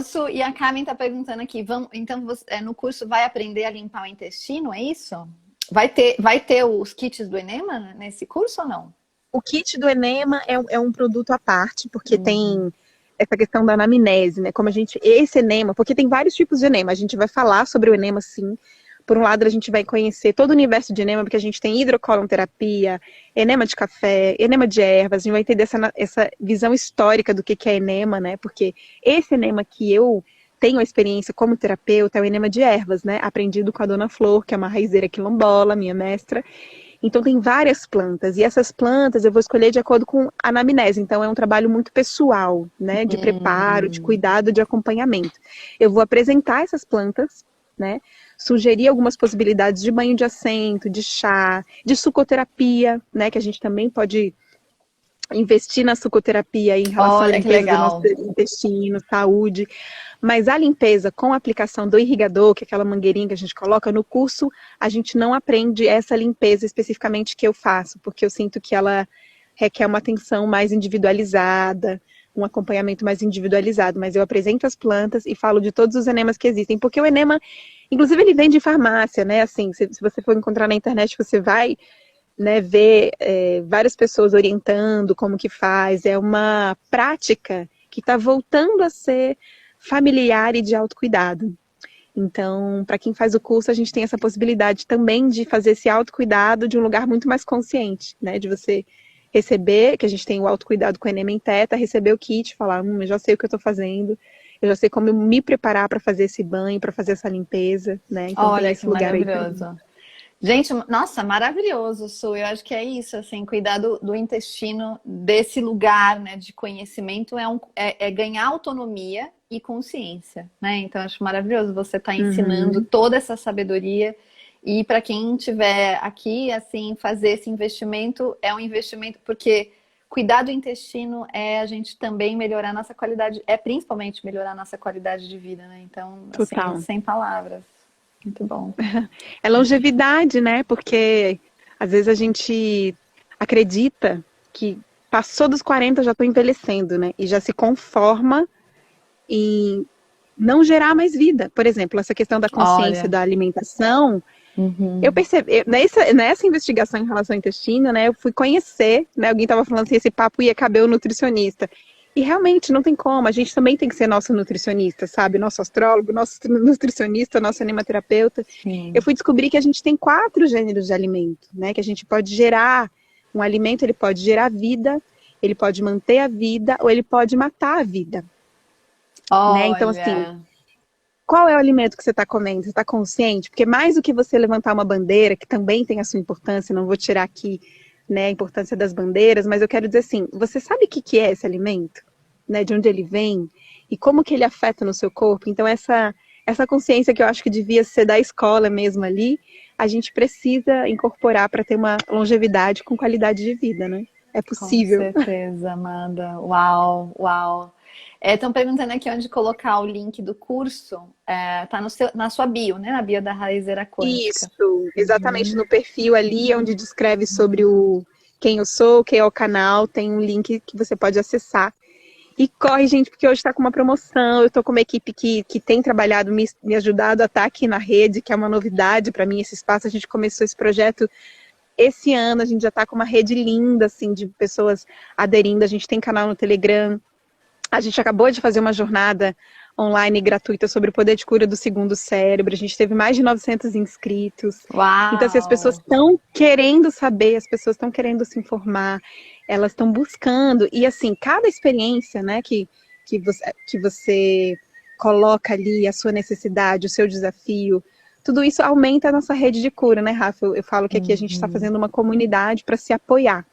Su, e a Carmen está perguntando aqui, então você, no curso vai aprender a limpar o intestino, é isso? Vai ter os kits do Enema nesse curso ou não? O kit do Enema é um produto à parte, porque tem essa questão da anamnese, né? Como esse Enema, porque tem vários tipos de Enema, a gente vai falar sobre o Enema sim. Por um lado, a gente vai conhecer todo o universo de Enema, porque a gente tem hidrocolonterapia, Enema de café, Enema de ervas, a gente vai entender essa visão histórica do que é Enema, né? Porque esse Enema que eu tenho a experiência como terapeuta é o Enema de ervas, né? Aprendido com a Dona Flor, que é uma raizeira quilombola, minha mestra. Então tem várias plantas, e essas plantas eu vou escolher de acordo com a anamnese, então é um trabalho muito pessoal, né, de preparo, de cuidado, de acompanhamento. Eu vou apresentar essas plantas, né, sugerir algumas possibilidades de banho de assento, de chá, de sucoterapia, né, que a gente também pode investir na sucoterapia em relação à limpeza do nosso intestino, saúde. Mas a limpeza com a aplicação do irrigador, que é aquela mangueirinha que a gente coloca no curso, a gente não aprende essa limpeza especificamente que eu faço, porque eu sinto que ela requer uma atenção mais individualizada, um acompanhamento mais individualizado. Mas eu apresento as plantas e falo de todos os enemas que existem, porque o enema, inclusive, ele vende em farmácia, né? Assim, se você for encontrar na internet, você vai, né, ver várias pessoas orientando como que faz. É uma prática que está voltando a ser familiar e de autocuidado. Então, para quem faz o curso, a gente tem essa possibilidade também de fazer esse autocuidado de um lugar muito mais consciente, né? De você receber, que a gente tem o autocuidado com o Enema em Teta, receber o kit, falar, eu já sei o que eu estou fazendo, eu já sei como eu me preparar para fazer esse banho, para fazer essa limpeza, né? Então, olha tem esse lugar maravilhoso. Aí. Gente, nossa, maravilhoso, Su. Eu acho que é isso, assim, cuidar do intestino, desse lugar, né, de conhecimento, é ganhar autonomia e consciência, né? Então, acho maravilhoso você estar ensinando toda essa sabedoria. E para quem estiver aqui, assim, fazer esse investimento, é um investimento porque cuidar do intestino é a gente também melhorar a nossa qualidade, é principalmente melhorar a nossa qualidade de vida, né? Então, assim, sem palavras. Muito bom. É longevidade, né? Porque às vezes a gente acredita que passou dos 40 já estou envelhecendo, né? E já se conforma em não gerar mais vida. Por exemplo, essa questão da consciência da alimentação, eu percebi, nessa investigação em relação ao intestino, né? Eu fui conhecer, né? Alguém estava falando assim, esse papo ia caber o nutricionista. E realmente não tem como, a gente também tem que ser nosso nutricionista, sabe? Nosso astrólogo, nosso nutricionista, nosso animaterapeuta. Sim. Eu fui descobrir que a gente tem 4 gêneros de alimento, né? Que a gente pode gerar, um alimento ele pode gerar vida, ele pode manter a vida ou ele pode matar a vida. Né? Então assim, qual é o alimento que você está comendo? Você está consciente? Porque mais do que você levantar uma bandeira, que também tem a sua importância, não vou tirar aqui, né, a importância das bandeiras, mas eu quero dizer assim, você sabe o que é esse alimento? Né, de onde ele vem? E como que ele afeta no seu corpo? Então essa consciência que eu acho que devia ser da escola mesmo ali, a gente precisa incorporar para ter uma longevidade com qualidade de vida, né? É possível. Com certeza, Amanda. Uau, uau. Estão perguntando aqui onde colocar o link do curso. Tá na sua bio, né? Na bio da Raizeira Quântica. Isso, exatamente no perfil ali, onde descreve sobre quem eu sou, quem é o canal, tem um link que você pode acessar. E corre, gente, porque hoje está com uma promoção. Eu estou com uma equipe que tem trabalhado, me ajudado a estar aqui na rede, que é uma novidade para mim esse espaço. A gente começou esse projeto esse ano, a gente já está com uma rede linda, assim, de pessoas aderindo. A gente tem canal no Telegram. A gente acabou de fazer uma jornada online gratuita sobre o poder de cura do segundo cérebro. A gente teve mais de 900 inscritos. Uau! Então, assim, as pessoas estão querendo saber, as pessoas estão querendo se informar, elas estão buscando. E, assim, cada experiência, né, que você coloca ali, a sua necessidade, o seu desafio, tudo isso aumenta a nossa rede de cura, né, Rafa? Eu falo que aqui a gente está fazendo uma comunidade para se apoiar.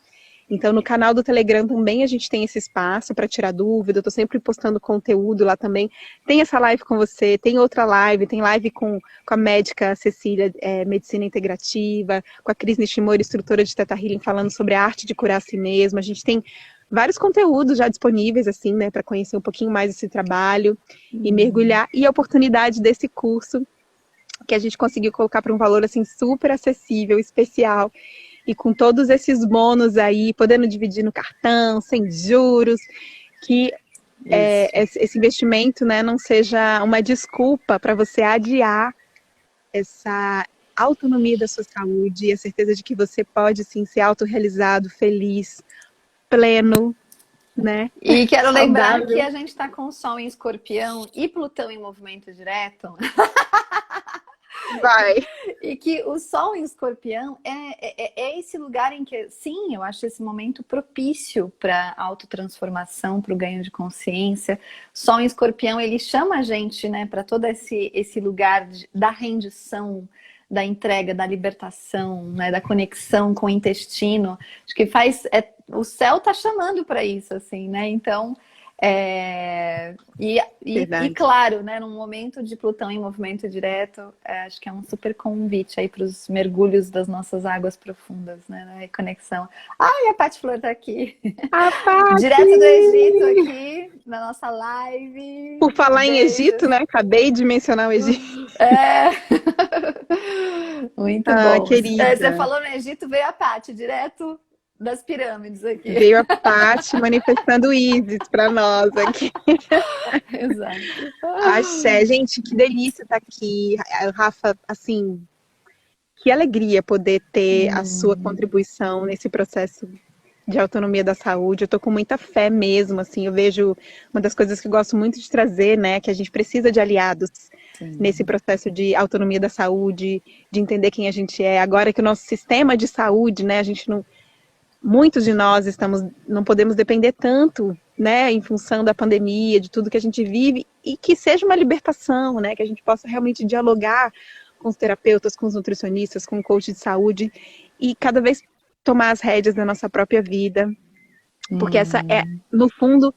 Então, no canal do Telegram também a gente tem esse espaço para tirar dúvida. Eu estou sempre postando conteúdo lá também. Tem essa live com você, tem outra live, tem live com a médica Cecília, Medicina Integrativa, com a Cris Nishimori, instrutora de Theta Healing, falando sobre a arte de curar a si mesma. A gente tem vários conteúdos já disponíveis, assim, né, para conhecer um pouquinho mais esse trabalho e mergulhar. E a oportunidade desse curso, que a gente conseguiu colocar para um valor, assim, super acessível, especial, e com todos esses bônus aí, podendo dividir no cartão, sem juros, que esse investimento, né, não seja uma desculpa para você adiar essa autonomia da sua saúde e a certeza de que você pode, sim, ser autorrealizado, feliz, pleno, né? E quero lembrar Saudável. que a gente está com o Sol em Escorpião e Plutão em movimento direto. Vai. E que o Sol em Escorpião é esse lugar em que, sim, eu acho esse momento propício para autotransformação, para o ganho de consciência. Sol em Escorpião, ele chama a gente, né, para todo esse lugar da rendição, da entrega, da libertação, né, da conexão com o intestino. Acho que o céu tá chamando para isso, assim, né? Então, e claro, né, num momento de Plutão em movimento direto, acho que é um super convite aí para os mergulhos das nossas águas profundas, né, na reconexão. Ai, a Paty Flor tá aqui. A Paty! Direto do Egito aqui, na nossa live. Por falar em Beijos. Egito, né, acabei de mencionar o Egito. Muito bom. Querida. Você falou no Egito, veio a Paty, direto das pirâmides aqui. Veio a Paty manifestando Isis para nós aqui. Exato. Axé, gente, que delícia estar aqui. Rafa, assim, que alegria poder ter a sua contribuição nesse processo de autonomia da saúde. Eu tô com muita fé mesmo, assim, eu vejo uma das coisas que eu gosto muito de trazer, né, que a gente precisa de aliados nesse processo de autonomia da saúde, de entender quem a gente é. Agora que o nosso sistema de saúde, né, a gente não... Muitos de nós não podemos depender tanto, né, em função da pandemia, de tudo que a gente vive, e que seja uma libertação, né, que a gente possa realmente dialogar com os terapeutas, com os nutricionistas, com o coach de saúde, e cada vez tomar as rédeas da nossa própria vida, porque essa é, no fundo,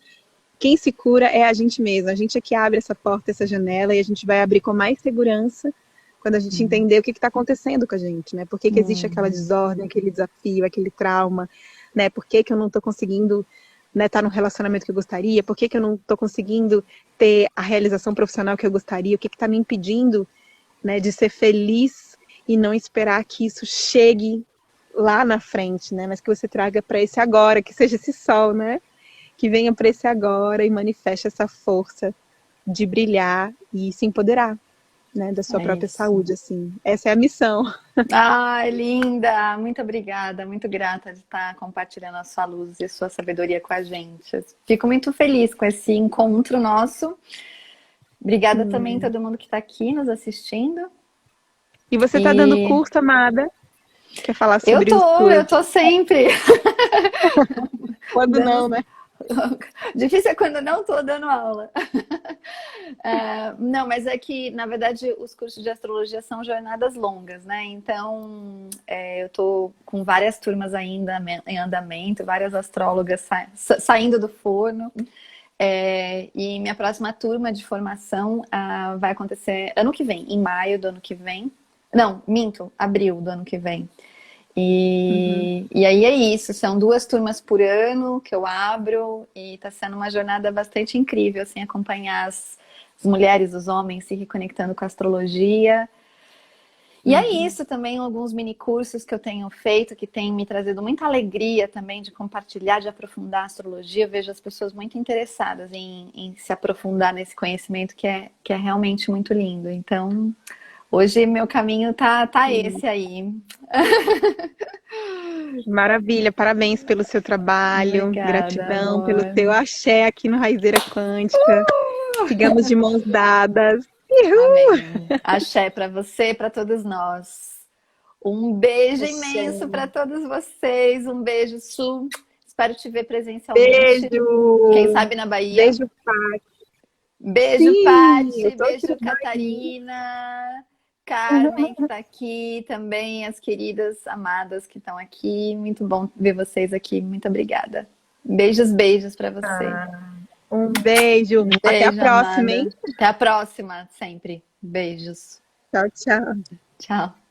quem se cura é a gente mesma. A gente é que abre essa porta, essa janela, e a gente vai abrir com mais segurança quando a gente entender o que está acontecendo com a gente, né? Por que existe aquela desordem, aquele desafio, aquele trauma, né? Por que eu não estou conseguindo, né, estar no relacionamento que eu gostaria? Por que eu não estou conseguindo ter a realização profissional que eu gostaria? O que está me impedindo, né, de ser feliz e não esperar que isso chegue lá na frente, né? Mas que você traga para esse agora, que seja esse sol, né? Que venha para esse agora e manifeste essa força de brilhar e se empoderar, né, da sua própria saúde, assim. Essa é a missão. Ai, linda! Muito obrigada, muito grata de estar compartilhando a sua luz e a sua sabedoria com a gente. Fico muito feliz com esse encontro nosso. Obrigada também a todo mundo que está aqui nos assistindo. E você está dando curso, amada? Quer falar sobre isso? Eu tô sempre. Quando não, né? Difícil é quando não estou dando aula. Não, mas é que, na verdade, os cursos de astrologia são jornadas longas, né? Então, eu estou com várias turmas ainda em andamento, várias astrólogas saindo do forno. E minha próxima turma de formação vai acontecer ano que vem, em maio do ano que vem. Não, minto, abril do ano que vem. E aí é isso, são 2 turmas por ano que eu abro e está sendo uma jornada bastante incrível, assim, acompanhar as mulheres, os homens se reconectando com a astrologia. E é isso também, alguns mini cursos que eu tenho feito, que têm me trazido muita alegria também de compartilhar, de aprofundar a astrologia. Eu vejo as pessoas muito interessadas em se aprofundar nesse conhecimento que é realmente muito lindo. Então, hoje meu caminho tá esse aí. Maravilha, parabéns pelo seu trabalho, Obrigada, gratidão pelo amor. seu axé aqui no Raizeira Quântica. Sigamos de mãos dadas. Amém. Axé para você, para todos nós. Um beijo Axé. imenso para todos vocês. Um beijo, Su. Espero te ver presencialmente. Quem Beijo. sabe na Bahia. Beijo, Paty. Beijo, Sim, eu Pati. tô aqui Beijo, no Bahia. Catarina. Carmen, que está aqui. Também as queridas amadas que estão aqui. Muito bom ver vocês aqui. Muito obrigada. Beijos, beijos para você. Um beijo. Até a Beijo, próxima, hein? amada. Até a próxima, sempre. Beijos. Tchau, tchau. Tchau.